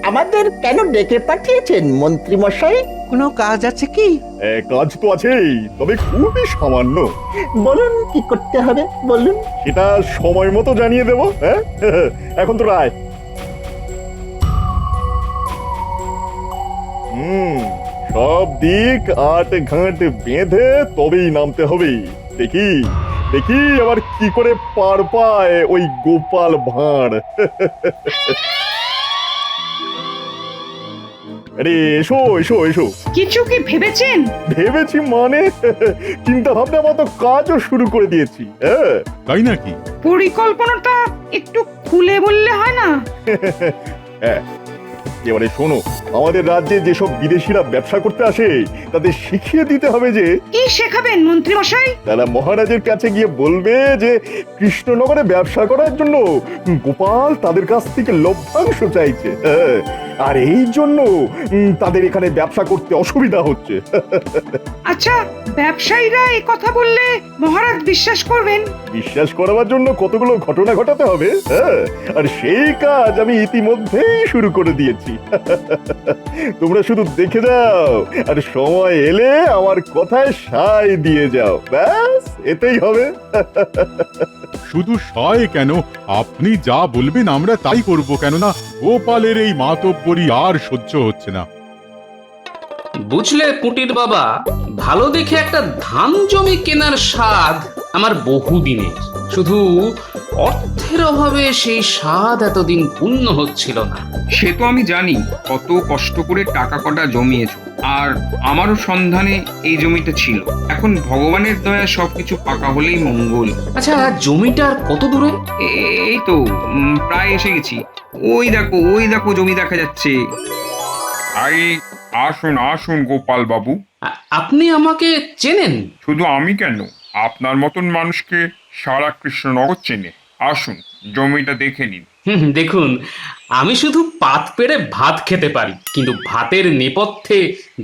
আমাদের কেন ডেকে পাঠিয়েছেন মন্ত্রী মশাই? কোনো কাজ আছে কি? কাজ তো আছেই, তবে খুবই সামান্য। বলুন কি করতে হবে বলুন। সেটা সময় মতো জানিয়ে দেবো। হ্যাঁ, এখন তো রায়। সব দিক আট ঘাট বেঁধে তবেই নামতে হবে। দেখি দেখি আবার কি করে পার পায় ওই গোপাল ভাঁড়। আরে এসো এসো এসো। কিছু কি ভেবেছেন? ভেবেছি মানে চিন্তা ভাবনা মতো কাজও শুরু করে দিয়েছি। হ্যাঁ, তাই নাকি? পরিকল্পনাটা একটু খুলে বললে হয় না? হ্যাঁ, এবারে শোনো, আমাদের রাজ্যে যেসব বিদেশিরা ব্যবসা করতে আসে তাদের শিখিয়ে দিতে হবে যে কি শেখাবেন মন্ত্রী মশাই? তারা মহারাজের কাছে গিয়ে বলবে যে কৃষ্ণনগরে ব্যবসা করার জন্য গোপাল তাদের কাছ থেকে লভ্যাংশ চাইছে। হ্যাঁ, আর এই জন্য তাদের এখানে ব্যবসা করতে অসুবিধা হচ্ছে। আচ্ছা, ব্যবসায়ীরা এই কথা বললে মহারাজ বিশ্বাস করবেন? বিশ্বাস করাবার জন্য কতগুলো ঘটনা ঘটাতে হবে। হ্যাঁ, আর সেই কাজ আমি ইতিমধ্যেই শুরু করে দিয়েছি। তোমরা শুধু দেখে যাও আর সময় এলে আমার কথায় সায় দিয়ে যাও, ব্যাস এতেই হবে। শুধু সয় কেন, আপনি যা বলবেন আমরা তাই করব। কেননা গোপালের এই মাতব্বরি আর সহ্য হচ্ছে না। বুঝলে পুটির বাবা, ভালো দেখে একটা ধান জমি কেনার স্বাদ আমার বহুদিনের। শুধু অর্থের অভাবে সেই স্বাদ এতদিন পূর্ণ হচ্ছিল না। সে তো আমি জানি কত কষ্ট করে টাকা কটা জমিয়েছো, আর আমারও সন্ধানে এই জমিটা ছিল। এখন ভগবানের দয়া সবকিছু পাকা হলেই মঙ্গল। আচ্ছা, জমিটার কত দূরে? এই তো প্রায় এসে গেছি। ওই দেখো জমি দেখা যাচ্ছে। আসুন আসুন গোপাল বাবু। আপনি আমাকে চেনেন? শুধু আমি কেন, আপনার মতন মানুষকে সারা কৃষ্ণনগর চেনে। আসুন জমিটা দেখে নিন। দেখুন, আমি শুধু পাত পেড়ে ভাত খেতে পারি, কিন্তু ভাতের নেপথ্যে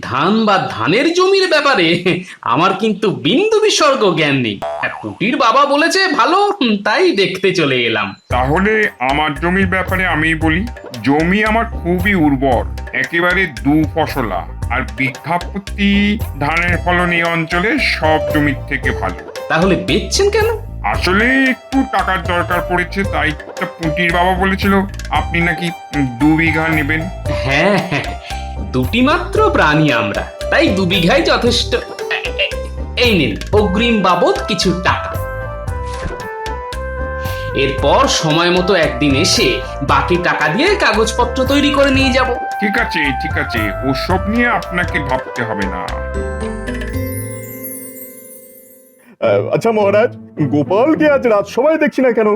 ধান বা ধানের জমির ব্যাপারে আমার কিন্তু বিন্দু বিসর্গ জ্ঞান নেই। পুটির বাবা বলেছে ভালো, তাই দেখতে চলে এলাম। তাহলে আমার জমির ব্যাপারে আমি বলি। জমি আমার খুবই উর্বর, একেবারে দু ফসলা, আর বিঘা প্রতি ধানের ফলন এই অঞ্চলে সব জমির থেকে ভালো। তাহলে বেচছেন কেন? আসলে একটু টাকার দরকার পড়েছে, তাই পুঁটির বাবা বলেছিল আপনি নাকি 2 বিঘা নেবেন। হ্যাঁ, দুটি মাত্র প্রাণী আমরা, তাই 2 বিঘাই যথেষ্ট। এই নিন অগ্রিম বাবদ কিছু টাকা। এরপর সময় মতো একদিন এসে বাকি টাকা দিয়ে কাগজপত্র তৈরি করে নিয়ে যাব। ঠিক আছে ঠিক আছে, ওসব নিয়ে আপনাকে ভাবতে হবে না। আচ্ছা মহারাজ, গোপালকে আজ রাজসভায় দেখছি না কেন?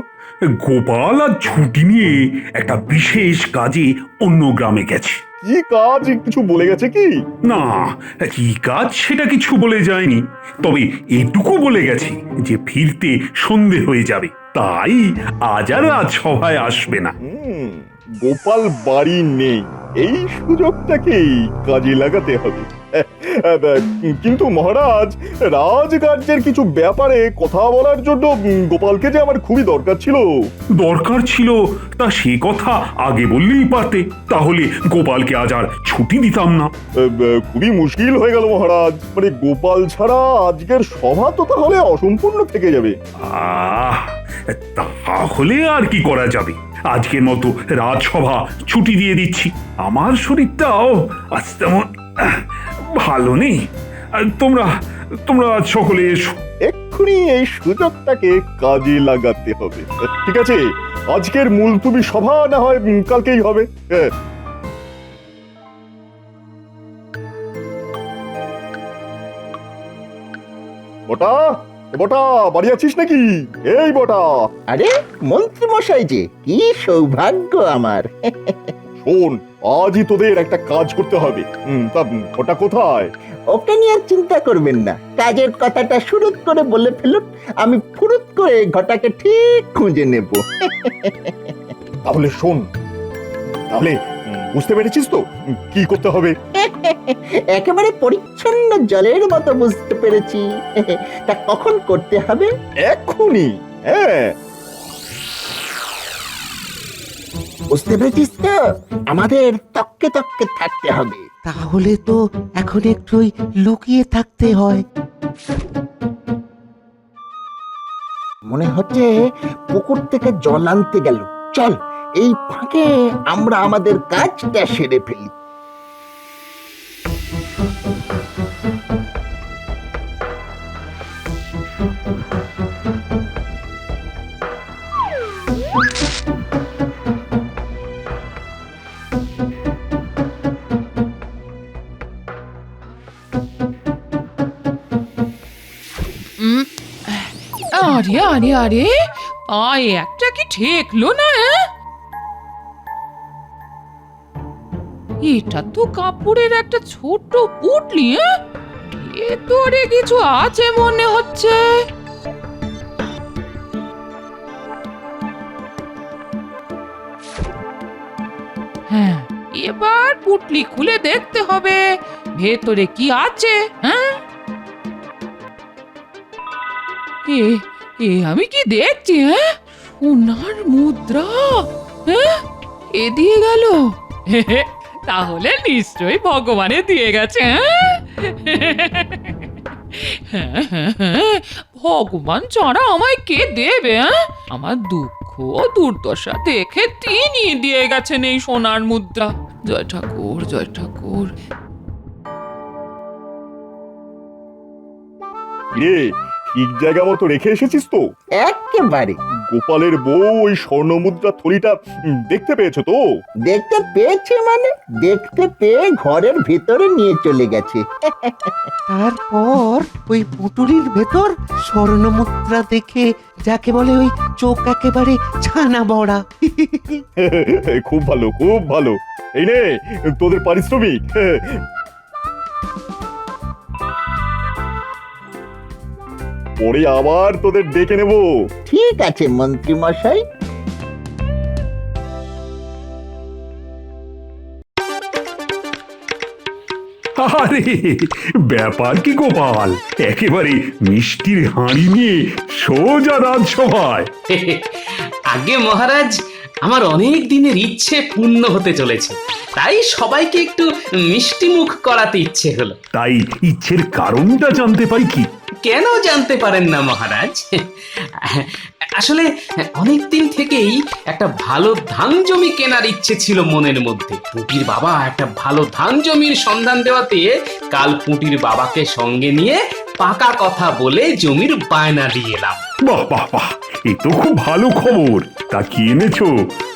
গোপাল আর ছুটি নিয়ে একটা বিশেষ কাজে অন্য গ্রামে গেছে। কি কাজ কিছু বলে গেছে কি? না, কি কাজ সেটা কিছু বলে যায়নি, তবে এটুকু বলে গেছে যে ফিরতে সন্ধে হয়ে যাবে, তাই আজ আর রাজসভায় আসবে না। গোপাল বাড়ি নেই, এই সুযোগটাকেই কাজে লাগাতে হবে। কিন্তু মহারাজ, রাজকার্যের কিছু ব্যাপারে কথা বলার জন্য গোপালকে যে আমার খুবই দরকার ছিল। দরকার ছিল তা সে কথা আগে বললেই পারতে, তাহলে গোপালকে আজ আর ছুটি দিতাম না। খুবই মুশকিল হয়ে গেল মহারাজ, মানে গোপাল ছাড়া আজকের সভা তো তাহলে অসম্পূর্ণ থেকে যাবে। তাহলে আর কি করা যাবে, আজকের মতো রাজসভা ছুটি দিয়ে দিচ্ছি। আমার শরীরটাও আজ তেমন ভালো নেই। তোমরা তোমরা সকলে এসো। এক্ষুনি এই সুযোগটাকে কাজে লাগাতে হবে। ঠিক আছে, আজকের মুলতুবি সভা না হয় কালকেই হবে। বটা বটা, বাড়ি আছিস নাকি? এই বটা। আরে মন্ত্রী মশাই যে, কি সৌভাগ্য আমার। শোন, আজই তোদের একটা কাজ করতে হবে। তা ওটা কোথায়? ওকে নিয়ে চিন্তা করবেন না, কাজের কথাটা শুরুত করে বলে ফেলুন, আমি ফুরুত করে ঘটাকে ঠিক খুঁজে নেব। তাহলে শোন, তাহলে বুঝতে পেরেছিস তো কি করতে হবে? একেবারে পরিচ্ছন্ন জলের মতো বুঝতে পেরেছি। তা কখন করতে হবে? এক্ষুনি। হ্যাঁ, বুঝতে পেরেছিস তো, আমাদের তককে তককে থাকতে হবে। তাহলে তো এখন একটুই লুকিয়ে থাকতে হয়। মনে হচ্ছে পুকুর থেকে জল আনতে গেল। চল, এই ফাঁকে আমরা আমাদের কাজটা সেরে ফেলি। আরে আরে আরে পায়ে একটা কি ঠেকলো না? এটা তো কাপড়ের একটা ছোট পুটলি। ভেতরে কিছু আছে মনে হচ্ছে। হ্যাঁ, এবার পুটলি খুলে দেখতে হবে ভেতরে কি আছে। হ্যাঁ, আমি কি দেখছি? সোনার মুদ্রা এ দিয়ে গেল। তাহলে নিশ্চয়ই ভগবানে দিয়ে গেছে। ভগবান ছাড়া আমায় কে দেবে? আমার দুঃখ দুর্দশা দেখে তিনি দিয়ে গেছেন এই সোনার মুদ্রা। জয় ঠাকুর, জয় ঠাকুর। ঠিক জায়গা মতো রেখে এসেছিস তো? একেবারে। গোপালের বউ ওই স্বর্ণমুদ্রা থলিটা দেখতে পেয়েছো তো? দেখতে পেয়েছে মানে? দেখতে পেয়ে ঘরের ভিতরে নিয়ে চলে গেছে। তারপর ওই পুটুলির ভেতর স্বর্ণমুদ্রা দেখে যাকে বলে ওই চোখ একেবারে ছানা বড়া। খুব ভালো, খুব ভালো। এই নে তোদের পারিশ্রমিক। পরে আবার তোদের ডেকে নেব। ঠিক আছে মন্ত্রী মশাই। আরে ব্যাপার কি গোপাল, একেবারে মিষ্টির হাঁড়ি নিয়ে সোজা রাজসভায়। আগে মহারাজ, আমার অনেক দিনের ইচ্ছে পূর্ণ হতে চলেছে, তাই সবাইকে একটু মিষ্টি মুখ করাতে ইচ্ছে হলো। তাই ইচ্ছের কারণটা জানতে পাই কি? কেন জানতে পারেন না মহারাজ? আসলে অনেক দিন থেকেই একটা ভালো ধান জমি কেনার ইচ্ছে ছিল মনের মধ্যে। পুটির বাবা একটা ভালো ধান জমির সন্ধান দেওয়াতে কাল পুটির বাবাকে সঙ্গে নিয়ে পাকা কথা বলে জমির বায়না দিয়ে এলাম। বাহ বাহ বাহ, এ তো খুব ভালো খবর। তা কি এনেছো,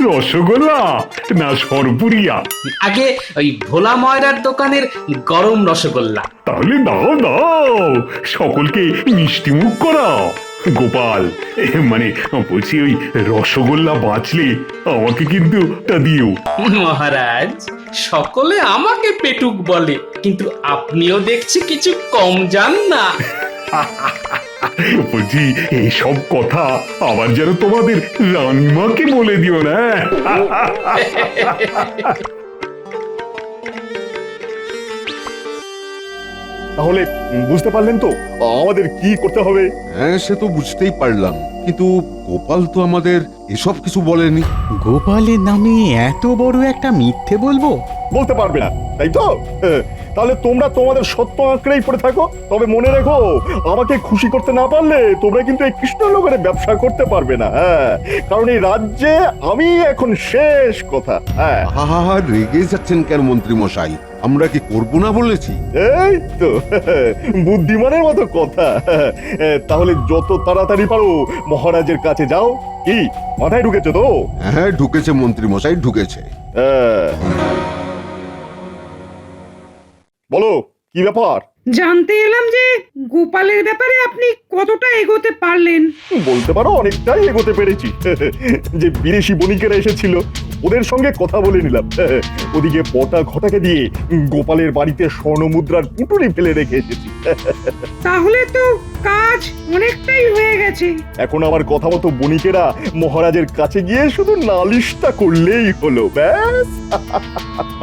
রসগোল্লা না সরপুরিয়া? আগে ওই ভোলা ময়রার দোকানের গরম রসগোল্লা। তাহলে দাও দাও, সকলকে মিষ্টি মুখ করাও। গোপাল, মানে বলছি ওই রসগোল্লা বাঁচলে আমাকে কিন্তু তা দিও। মহারাজ, সকলে আমাকে পেটুক বলে, কিন্তু আপনিও দেখছি কিছু কম যান না। বলছি এইসব কথা আবার যেন তোমাদের রানীমাকে বলে দিও না। তাহলে বুঝতে পারলেন তো আমাদের কি করতে হবে? হ্যাঁ, সে তো বুঝতেই পারলাম, কিন্তু গোপাল তো আমাদের এসব কিছু বলেনি। গোপালের নামে এত বড় একটা মিথ্যে বলবো? বলতে পারবে না, তাই তো? তাহলে তোমরা তোমাদের সত্য আঁকড়েই পড়ে থাকো। তবে মনে রেখো, আমাকে খুশি করতে না পারলে তোমরা কিন্তু এই কৃষ্ণনগরে ব্যবসা করতে পারবে না। হ্যাঁ, কারণ এই রাজ্যে আমি এখন শেষ কথা। হ্যাঁ, আহা, রেগে যাচ্ছেন কেন মন্ত্রী মশাই? আমরা কি করব না বলেছি? এই তো বুদ্ধিমানের মতো কথা। তাহলে যত তাড়াতাড়ি পারো মহারাজের কাছে যাও। কি মাথায় ঢুকেছে তো? হ্যাঁ, ঢুকেছে মন্ত্রী মশাই, ঢুকেছে। বলো কি ব্যাপার? জানতে এলাম যে গোপালের ব্যাপারে আপনি কতটা এগোতে পারলেন। বলতে পারো অনেকটাই এগোতে পেরেছি। যে বিদেশি বণিকেরা এসেছিল ওদের সঙ্গে কথা বলে নিলাম। ওদিকে পটা ঘটাকে দিয়ে গোপালের বাড়িতে স্বর্ণমুদ্রার পুটুলি ফেলে রেখে এসেছি। তাহলে তো কাজ অনেকটাই হয়ে গেছে। এখন আমার কথা মতো বণিকেরা মহারাজের কাছে গিয়ে শুধু নালিশটা করলেই হলো, ব্যাস।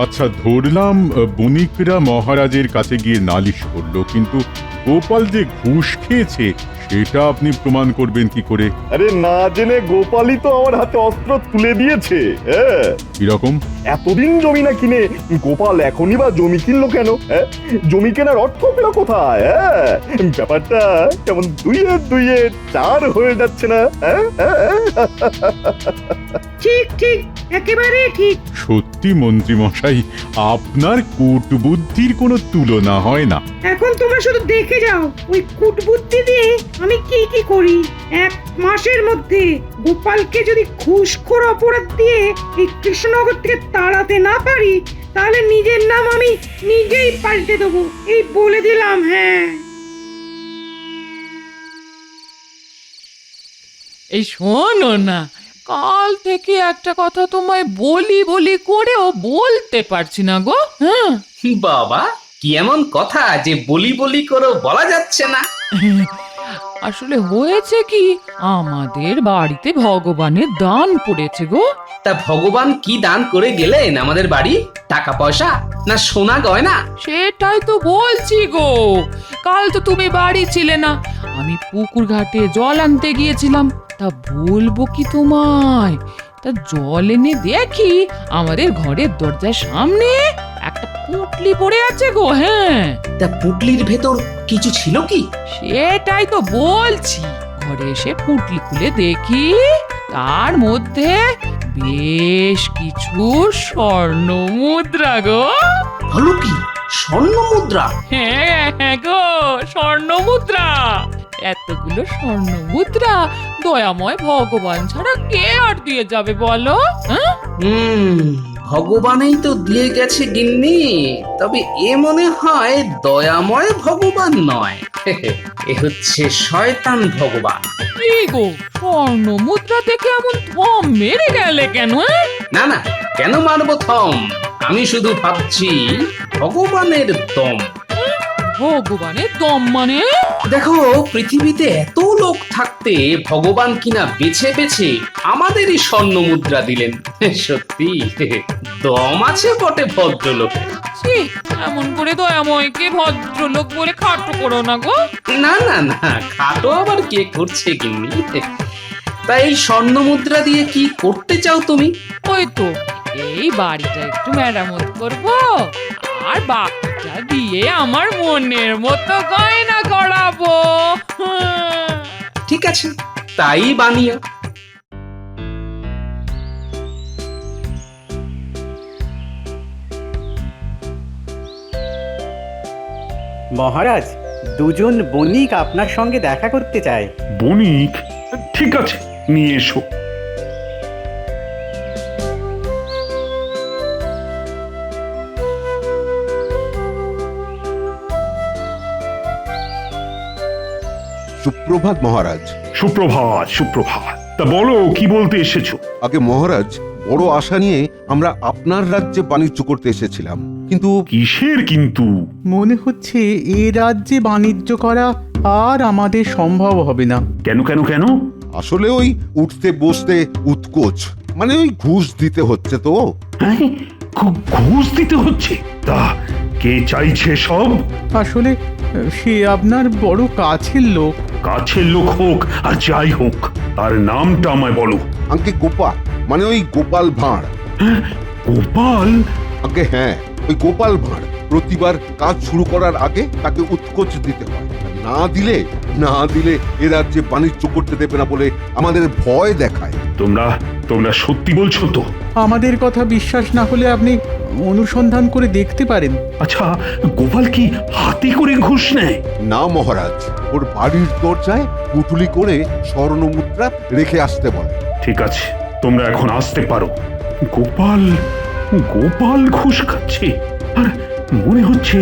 আচ্ছা, ধরলাম বণিকরা মহারাজের কাছে গিয়ে নালিশ করলো, কিন্তু গোপাল যে ঘুষ খেয়েছে সেটা আপনি প্রমাণ করবেন কি করে? আরে না জেনে গোপালই তো আমার হাতে অস্ত্র তুলে দিয়েছে। হ্যাঁ, কিরকম? এতদিন জমি না কিনে গোপাল এখনই বা জমি কিনলো কেন? হ্যাঁ, জমি কেনার অর্থ পেল কোথায়? হ্যাঁ, ব্যাপারটা কেমন দুইয়ে দুইয়ে চার হয়ে যাচ্ছে না? হ্যাঁ, ঠিক ঠিক, একেবারে ঠিক। সত্যি মন্ত্রী মশাই, আপনার কূটবুদ্ধির কোনো তুলনা হয় না। এখন তোমরা শুধু দেখে যাও ওই কুটবুদ্ধি দিয়ে আমি কি কি করি। 1 মাসের মধ্যে গোপালকে যদি ঘুষখোর অপরাধ দিয়ে এই কৃষ্ণনগর থেকে তাড়াতে না পারি, তাহলে নিজের নাম আমি নিজেই পাল্টে দেবো, এই বলে দিলাম। হ্যাঁ, এই শোনো না, কাল থেকে একটা কথা তোমায় বলি বলি করেও বলতে পারছি না গো। হ্যাঁ, বাবা, কি এমন কথা যে বলি বলি করে বলা যাচ্ছে না? আসলে হয়েছে কি, আমাদের বাড়িতে ভগবানের দান পড়েছে গো। তা ভগবান কি দান করে গেলেন আমাদের বাড়ি? টাকা পয়সা না সোনা গয়না? সেটাই তো বলছি গো, কাল তো তুমি বাড়ি ছিলে না, আমি পুকুর ঘাটে জল আনতে গিয়েছিলাম। তা বলবো কি তোমায়, তা জল এনে দেখি আমাদের ঘরের দরজার সামনে একটা পুঁটলি পড়ে আছে গো। হ্যাঁ, তা পুটলির ভেতর কিছু ছিল কি? সেটাই তো বলছি। ঘরে এসে পুঁটলি খুলে দেখি তার মধ্যে বেশ কিছু স্বর্ণ মুদ্রা গো। হলো কি, স্বর্ণ মুদ্রা? হ্যাঁ হ্যাঁ গো, স্বর্ণ মুদ্রা। এতগুলো স্বর্ণ মুদ্রা দয়াময় ভগবান ছাড়া কে আর দিয়ে যাবে বলো? হ্যাঁ, ভগবানই তো দিয়ে গেছে গিন্নি, তবে এ মনে হয় দয়াময় ভগবান নয়, এ হচ্ছে শয়তান ভগবান। কি গো, স্বর্ণ মুদ্রা দেখে এমন থম মেরে গেলে কেন? না না, কেন মারবো থম? আমি শুধু ভাবছি ভগবানের দম। ভগবানের দম মানে? দেখো, পৃথিবীতে এত লোক থাকতে ভগবান কিনা বেছে বেছে আমাদেরই স্বর্ণ মুদ্রা দিলেন। সত্যি দম আছে বটে ভদ্রলোকে। ছি, এমন করে দয়াময়কে ভদ্রলোক বলে খাটো করো না গো। না না না, খাটো আবার কে করছে গিন্নি? তাই এই স্বর্ণ মুদ্রা দিয়ে কি করতে চাও তুমি? ওই তো এই বাড়িটা একটু মেরামত করব, আর বাকিটা দিয়ে আমার মনের মতো গয়না করাবো। ঠিক আছে, তাই বানিও। মহারাজ, দুজন বণিক আপনার সঙ্গে দেখা করতে চায়। বণিক? ঠিক আছে, নিয়ে এসো। সুপ্রভাত মহারাজ। সুপ্রভাত সুপ্রভাত। তা বলো, কি বলতে এসেছো? আগে মহারাজ, বড় আশা নিয়ে আমরা আপনার রাজ্যে বাণিজ্য করতে এসেছিলাম, কিন্তু কিসের কিন্তু? মনে হচ্ছে এ রাজ্যে বাণিজ্য করা আর আমাদের সম্ভব হবে না। কেন কেন কেন? আসলে ওই উঠতে বসতে উৎকোচ, মানে ওই ঘুষ দিতে হচ্ছে তো। হ্যাঁ, ঘুষ দিতে হচ্ছে? তা কে চাইছে সব? আসলে সে আপনার বড় কাছের লোক। কাছের লোক হোক আর যাই হোক, তার নামটা আমায় বলো। আঙ্কে গোপাল, মানে ওই গোপাল ভাঁড়। গোপাল? আগে হ্যাঁ, ওই গোপাল ভাঁড় প্রতিবার কাজ শুরু করার আগে তাকে উৎকোচ দিতে হয়। না দিলে এ রাজ্যে বাণিজ্য করতে দেবে না বলে আমাদের ভয় দেখায়। তোমরা সত্যি বলছো তো? আমাদের কথা বিশ্বাস না হলে আপনি অনুসন্ধান করে দেখতে পারেন। আচ্ছা, গোপাল কি হাতে করে ঘুষ নেয়? না মহারাজ, ওর বাড়ির দরজায় পুটুলি করে স্বর্ণ মুদ্রা রেখে আসতে বলে। ঠিক আছে, তোমরা এখন আসতে পারো। গোপাল ঘুষ খাচ্ছে, আর মনে হচ্ছে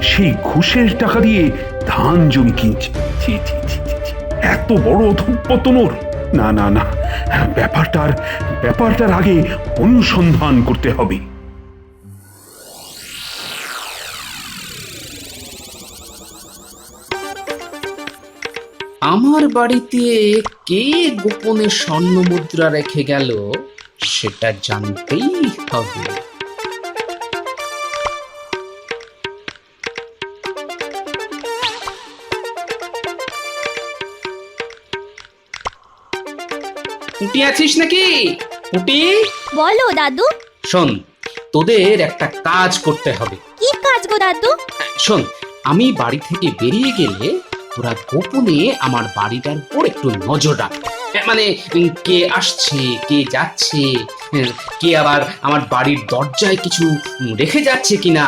সেই ঘুষের টাকা দিয়ে ধান জমি কিনছে। ছি ছি ছি ছি, এত বড় অধঃপতন ওর! না না না, ব্যাপারটার আগে অনুসন্ধান করতে হবে। আমার বাড়িতে কে গোপনে স্বর্ণ মুদ্রা রেখে গেল সেটা জানতেই হবে। পুটি আছিস নাকি? পুটি, বলো দাদু। শোন, তোদের একটা কাজ করতে হবে। কি কাজ গো দাদু? শোন, আমি বাড়ি থেকে বেরিয়ে গেলে তোরা গোপনে আমার বাড়িটার উপর একটু নজর রাখ। মানে কে আসছে, কে যাচ্ছে, কে আবার আমার বাড়ির দরজায় কিছু রেখে যাচ্ছে কিনা,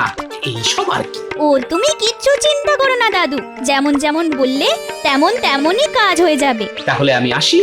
এইসব আর কি। ও তুমি কিচ্ছু চিন্তা করো না দাদু, যেমন যেমন বললে তেমন তেমনই কাজ হয়ে যাবে। তাহলে আমি আসি।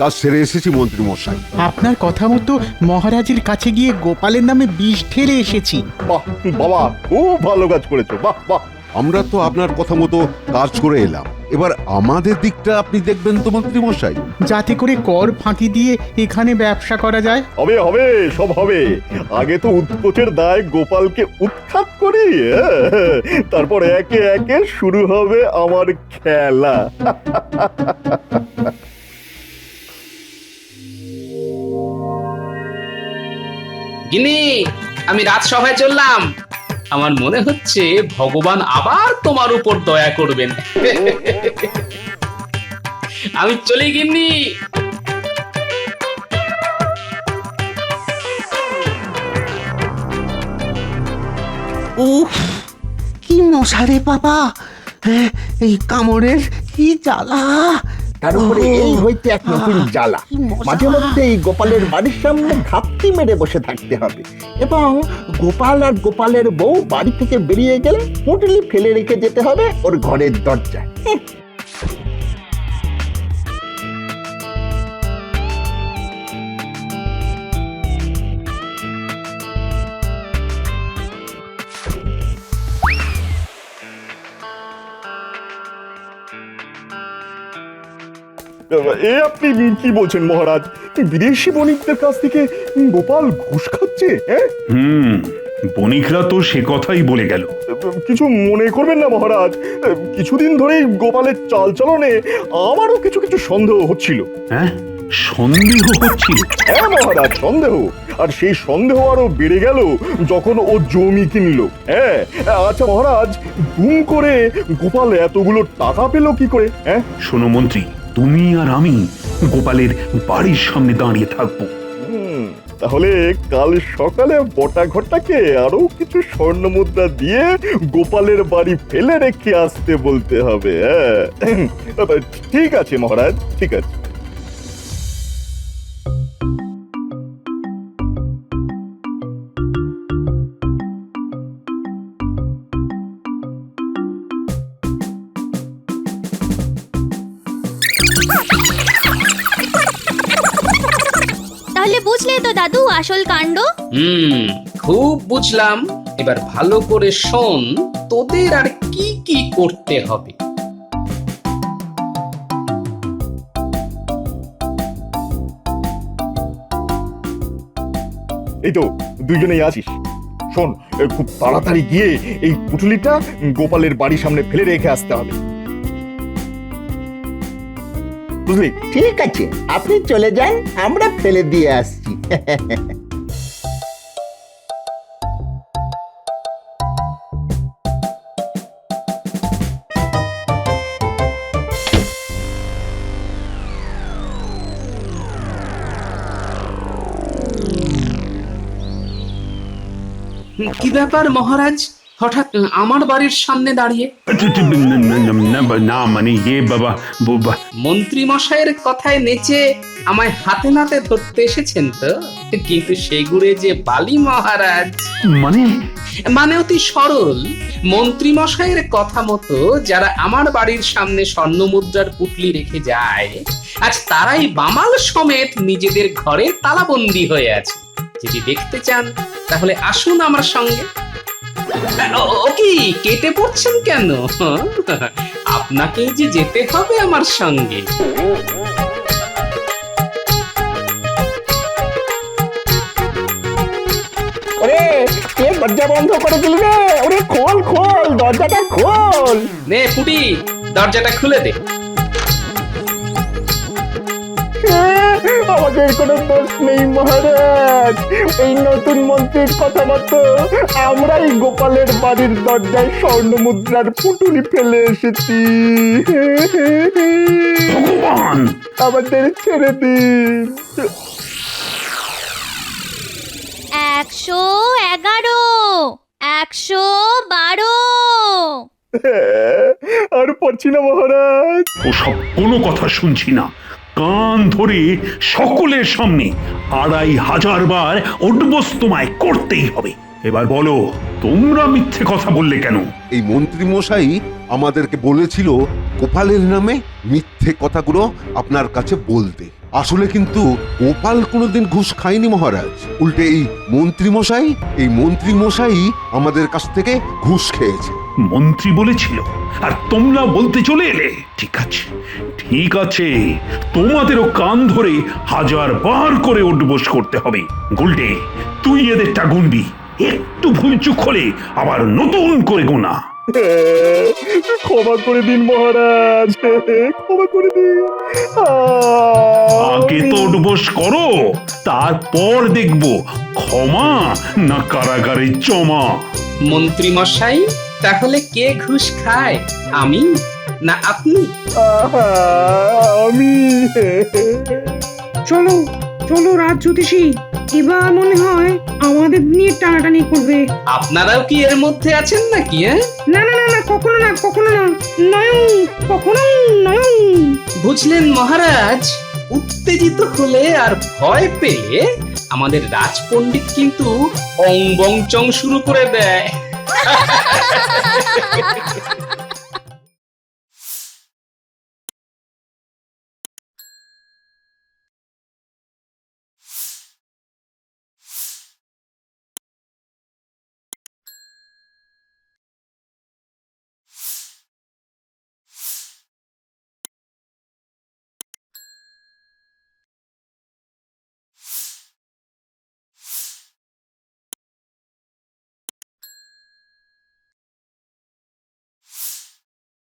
কাজ সেরে এসেছি মন্ত্রী মশাই। আপনার কথা মতো মহারাজের কাছে গিয়ে গোপালের নামে বিষ ঢেলে এসেছি। বাহ বাবা, খুব ভালো কাজ করেছো। বাহ বাহ। আমরা তো আপনার কথা মতো কাজ করে এলাম, এবার আমাদের দিকটা আপনি দেখবেন তো মন্ত্রী মশাই। যাতে করে কর ফাঁকি দিয়ে এখানে ব্যবসা করা যায়। হবে হবে, সব হবে। আগে তো উৎকোচের দায় গোপালকে উৎখাত করি, তারপর একে একে শুরু হবে আমার খেলা। গিনি, আমি রাজসভায় চললাম। আমার মনে হচ্ছে ভগবান আবার তোমার উপর দয়া করবেন। আমি চলে গিন্নি। উফ, কি মশারে বাবা, এই কামড়ের কি জ্বালা। তার উপরে এই হইতে এক নতুন জ্বালা। মাঝে মধ্যে এই গোপালের বাড়ির সামনে ঘাপটি মেরে বসে থাকতে হবে, এবং গোপাল আর গোপালের বউ বাড়ি থেকে বেরিয়ে গেলে পুঁটলি ফেলে রেখে যেতে হবে ওর ঘরের দরজায়। এ আপনি কি বলছেন মহারাজ? বিদেশি বণিকদের কাছ থেকে গোপাল ঘুষ খাচ্ছে? হ্যাঁ, বণিকরা তো সে কথাই বলে গেল। কিছু মনে করবেন না মহারাজ, কিছুদিন ধরেই গোপালের চালচলনে আমারও কিছু কিছু সন্দেহ হচ্ছিল। হ্যাঁ, সন্দেহ হচ্ছিল? হ্যাঁ মহারাজ, সন্দেহ। আর সেই সন্দেহ আরো বেড়ে গেল যখন ও জমি কিনলো। হ্যাঁ, আচ্ছা মহারাজ, গুম করে গোপাল এতগুলো টাকা পেল কি করে? হ্যাঁ, শোনো মন্ত্রী, তুমি আর আমি গোপালের বাড়ির সামনে দাঁড়িয়ে থাকবো। তাহলে কাল সকালে বটা ঘটাকে আরো কিছু স্বর্ণ মুদ্রা দিয়ে গোপালের বাড়ি ফেলে রেখে আসতে বলতে হবে। হ্যাঁ, ঠিক আছে মহারাজ, ঠিক আছে। তাহলে বুঝলে তো দাদু আসল কাণ্ড? খুব বুঝলাম। এবার ভালো করে শোন, তোদের আর কি কি করতে হবে। এই তো দুইজনেই আছিস। শোন, খুব তাড়াতাড়ি গিয়ে এই পুটলিটা গোপালের বাড়ির সামনে ফেলে রেখে আসতে হবে, বুঝলি? ঠিক আছে, আপনি চলে যান, আমরা ফেলে দিয়ে আসছি। কি ব্যাপার মহারাজ, হঠাৎ আমার বাড়ির সামনে দাঁড়িয়ে? না মানে বাবা, মন্ত্রী মশাইয়ের কথায় নেচে আমায় হাতে নাতে ধরতে এসেছেন তো? কিন্তু সেগুড়ে যে বালি মহারাজ। মানে অতি সরল। মন্ত্রী মশাইয়ের কথা মতো যারা আমার বাড়ির সামনে স্বর্ণ মুদ্রার পুটলি রেখে যায়, আজ তারাই বামাল সমেত নিজেদের ঘরে তালাবন্দি হয়ে আছে। যদি দেখতে চান তাহলে আসুন আমার সঙ্গে। ও কি কেটে পড়ছেন কেন? আপনাকে যে যেতে হবে আমার সঙ্গে। ওরে, কে দরজা বন্ধ করে দিলি রে? ওরে খোল খোল, দরজাটা খোল। নে পুটি, দরজাটা খুলে দে। আমাদের কোনো দোষ নেই মহারাজ। এই নতুন মন্ত্রীর কথা মতো আমরাই গোপালের বাড়ির দরজায় স্বর্ণ মুদ্রার পুটুলি ফেলে এসেছি। ভগবান! আমাদের ছেড়ে দিন। 111, 112। আর পারছি না মহারাজ। ওসব কোনো কথা শুনছি না। কান ধরে সকলের সামনে 2500 বার উঠবস তোমায় করতেই হবে। এবার বলো, তোমরা মিথ্যে কথা বললে কেন? এই মন্ত্রী মশাই আমাদেরকে বলেছিল গোপালের নামে মিথ্যে কথাগুলো আপনার কাছে বলতে। আসলে কিন্তু গোপাল কোনোদিন ঘুষ খায়নি মহারাজ। উল্টে এই মন্ত্রী মশাই আমাদের কাছ থেকে ঘুষ খেয়েছে। মন্ত্রী বলেছিল আর তোমরা বলতে চলে এলে? ঠিক আছে, ঠিক আছে, তোমাদেরও কান ধরে 1000 বার করে উঠবস করতে হবে। গুলটে, তুই এদেরটা গুনবি। একটু ভুলচুক হলে আবার নতুন করে গোনা। ক্ষমা করে দিন মহারাজ, ক্ষমা করে দিন। আগে তো উঠবস করো, তারপর দেখবো ক্ষমা না কারাগারে জমা। মন্ত্রী মশাই, তাহলে কে ঘুষ খায়, আমি না আপনি? আমি। চলো চলো রাজ জ্যোতিষী, এবার মনে হয় আমাদের নিয়ে টানাটানি করবে। আপনারাও কি এর মধ্যে আছেন নাকি? না না না না, কখনো না, কখনো না, নয়ন, কখনো নয়ন। বুঝলেন মহারাজ, উত্তেজিত হলে আর ভয় পেলে আমাদের রাজপণ্ডিত কিন্তু অং বং চং শুরু করে দেয়।